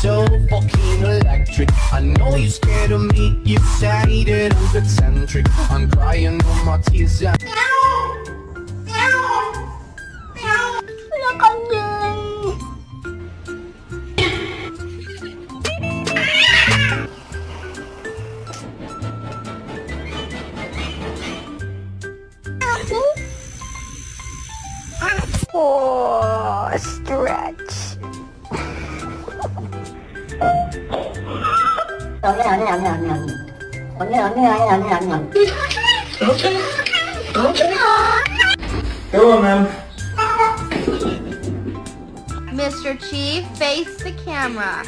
so fucking electric. I know you're scared of me, you say that I'm eccentric. I'm crying all my tears out. Wala ka din. Oh, stretch. Go on, ma'am. Mr. Chief, face the camera.